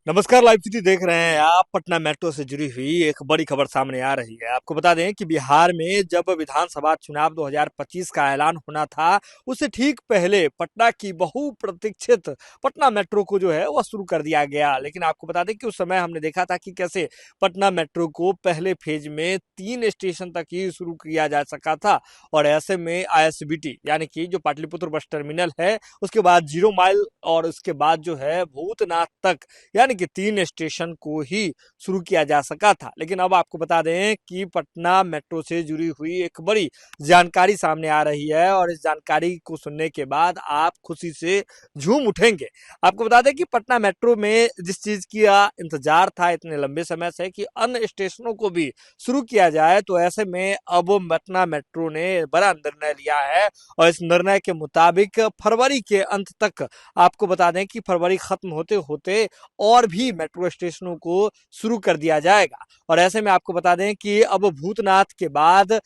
नमस्कार, live city देख रहे हैं आप। पटना मेट्रो से जुड़ी हुई एक बड़ी खबर सामने आ रही है। आपको बता दें कि बिहार में जब विधानसभा चुनाव 2025 का ऐलान होना था, उससे ठीक पहले पटना की बहुप्रतीक्षित पटना मेट्रो को जो है वह शुरू कर दिया गया। लेकिन आपको बता दें कि उस समय हमने देखा था कि कैसे पटना मेट्रो को पहले फेज में 3 स्टेशन तक ही शुरू किया जा सका था और ऐसे में आईएसबीटी यानी कि जो पाटलिपुत्र बस टर्मिनल है, उसके बाद 0 माइल और उसके बाद जो है भूतनाथ तक, यानी कि 3 स्टेशन को ही शुरू किया जा सका था। लेकिन अब आपको बता दें कि पटना मेट्रो से जुड़ी हुई एक बड़ी जानकारी सामने आ रही है और इस जानकारी को सुनने के बाद आप खुशी से झूम उठेंगे। आपको बता दें कि पटना मेट्रो में जिस चीज का इंतजार था इतने लंबे समय से कि अन्य स्टेशनों को भी शुरू किया जाए, तो ऐसे में अब पटना मेट्रो ने बड़ा निर्णय लिया है और इस निर्णय के मुताबिक फरवरी के अंत तक, आपको बता दें कि फरवरी खत्म होते होते और भी मेट्रो स्टेशनों को शुरू कर दिया जाएगा। और ऐसे में आपको बता दें कि अब भूतनाथ के बाद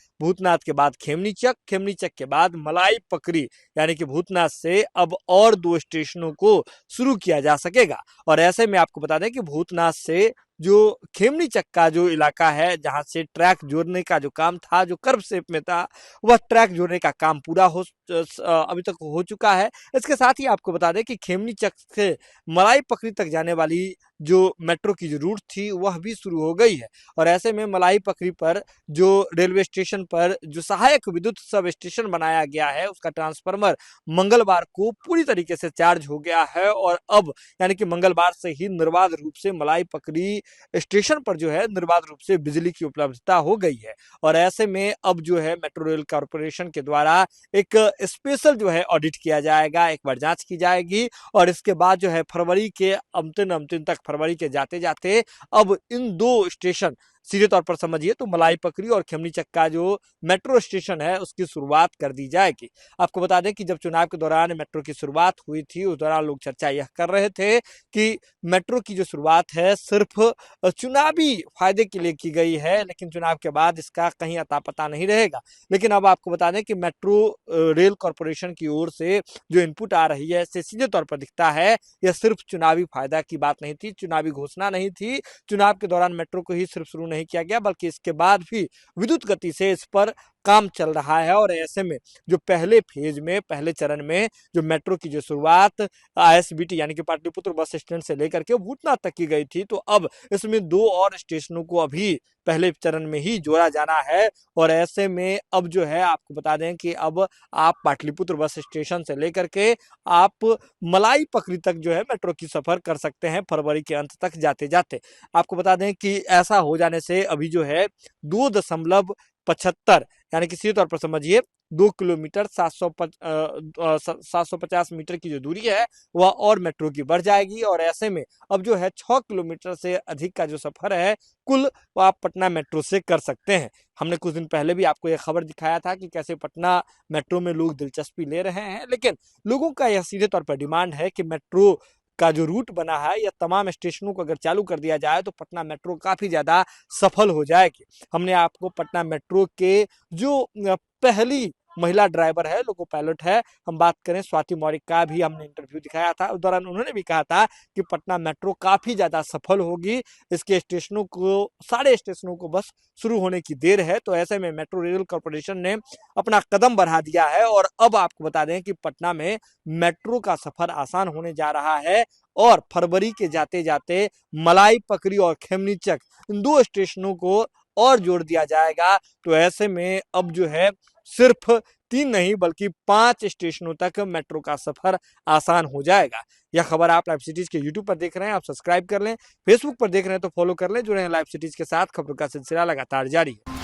खेमनीचक के बाद मलाई पकड़ी, यानी कि भूतनाथ से अब और 2 स्टेशनों को शुरू किया जा सकेगा। और ऐसे में आपको बता दें कि भूतनाथ से जो खेमनीचक का जो इलाका है, जहां से ट्रैक जोड़ने का जो काम था, जो कर्व शेप में था, वह ट्रैक जोड़ने का काम पूरा अभी तक हो चुका है। इसके साथ ही आपको बता दें कि खेमनीचक से मलाई पकड़ी तक जाने वाली जो मेट्रो की जो रूट थी वह भी शुरू हो गई है। और ऐसे में मलाई पकड़ी पर जो रेलवे स्टेशन पर जो सहायक विद्युत सब स्टेशन बनाया गया है, उसका ट्रांसफार्मर मंगलवार को पूरी तरीके से चार्ज हो गया है और अब यानी कि मंगलवार से ही निर्बाध रूप से मलाई पकड़ी स्टेशन पर जो है निर्बाध रूप से बिजली की उपलब्धता हो गई है। और ऐसे में अब जो है मेट्रो रेल कॉरपोरेशन के द्वारा एक स्पेशल जो है ऑडिट किया जाएगा, एक बार जांच की जाएगी और इसके बाद जो है फरवरी के अंतिम तक, फरवरी के जाते जाते अब इन 2 स्टेशन, सीधे तौर पर समझिए तो मलाई पकड़ी और खेमनीचक का जो मेट्रो स्टेशन है उसकी शुरुआत कर दी जाएगी। आपको बता दें कि जब चुनाव के दौरान मेट्रो की शुरुआत हुई थी, उस दौरान लोग चर्चा यह कर रहे थे कि मेट्रो की जो शुरुआत है सिर्फ चुनावी फायदे के लिए की गई है, लेकिन चुनाव के बाद इसका कहीं अता पता नहीं रहेगा। लेकिन अब आपको बता दें कि मेट्रो रेल कॉरपोरेशन की ओर से जो इनपुट आ रही है, इससे सीधे तौर पर दिखता है यह सिर्फ चुनावी फायदा की बात नहीं थी, चुनावी घोषणा नहीं थी। चुनाव के दौरान मेट्रो को ही सिर्फ शुरू नहीं किया गया, बल्कि इसके बाद भी विद्युत गति से इस पर काम चल रहा है। और ऐसे में जो पहले फेज में, पहले चरण में जो मेट्रो की जो शुरुआत आईएसबीटी यानी कि पाटलिपुत्र बस स्टैंड से लेकर के भूतनाथ तक की गई थी, तो अब इसमें 2 और स्टेशनों को अभी पहले चरण में ही जोड़ा जाना है। और ऐसे में अब जो है आपको बता दें कि अब आप पाटलिपुत्र बस स्टेशन से लेकर के आप मलाई पकड़ी तक जो है मेट्रो की सफर कर सकते हैं फरवरी के अंत तक जाते जाते। आपको बता दें कि ऐसा हो जाने से अभी जो है 2.75, यानी कि सीधे तौर पर समझिए 2 किलोमीटर 750 मीटर की जो दूरी है वह और मेट्रो की बढ़ जाएगी। और ऐसे में अब जो है 6 किलोमीटर से अधिक का जो सफर है कुल, वो आप पटना मेट्रो से कर सकते हैं। हमने कुछ दिन पहले भी आपको यह खबर दिखाया था कि कैसे पटना मेट्रो में लोग दिलचस्पी ले रहे हैं, लेकिन लोगों का यह सीधे तौर पर डिमांड है कि मेट्रो का जो रूट बना है या तमाम स्टेशनों को अगर चालू कर दिया जाए तो पटना मेट्रो काफी ज्यादा सफल हो जाएगी। हमने आपको पटना मेट्रो के जो पहली महिला ड्राइवर है, लोको पायलट है, हम बात करें स्वाति मौर्य का भी हमने इंटरव्यू दिखाया था। उस दौरान उन्होंने भी कहा था कि पटना मेट्रो काफी ज्यादा सफल होगी, इसके स्टेशनों को, सारे स्टेशनों को बस शुरू होने की देर है। तो ऐसे में मेट्रो रेल कॉरपोरेशन ने अपना कदम बढ़ा दिया है और अब आपको बता दें कि पटना में मेट्रो का सफर आसान होने जा रहा है और फरवरी के जाते जाते मलाई पकड़ी और खेमनीचक, इन 2 स्टेशनों को और जोड़ दिया जाएगा। तो ऐसे में अब जो है सिर्फ 3 नहीं बल्कि 5 स्टेशनों तक मेट्रो का सफर आसान हो जाएगा। यह खबर आप लाइव सिटीज के यूट्यूब पर देख रहे हैं, आप सब्सक्राइब कर लें, फेसबुक पर देख रहे हैं तो फॉलो कर लें। जुड़े हैं लाइव सिटीज के साथ, खबरों का सिलसिला लगातार जारी है।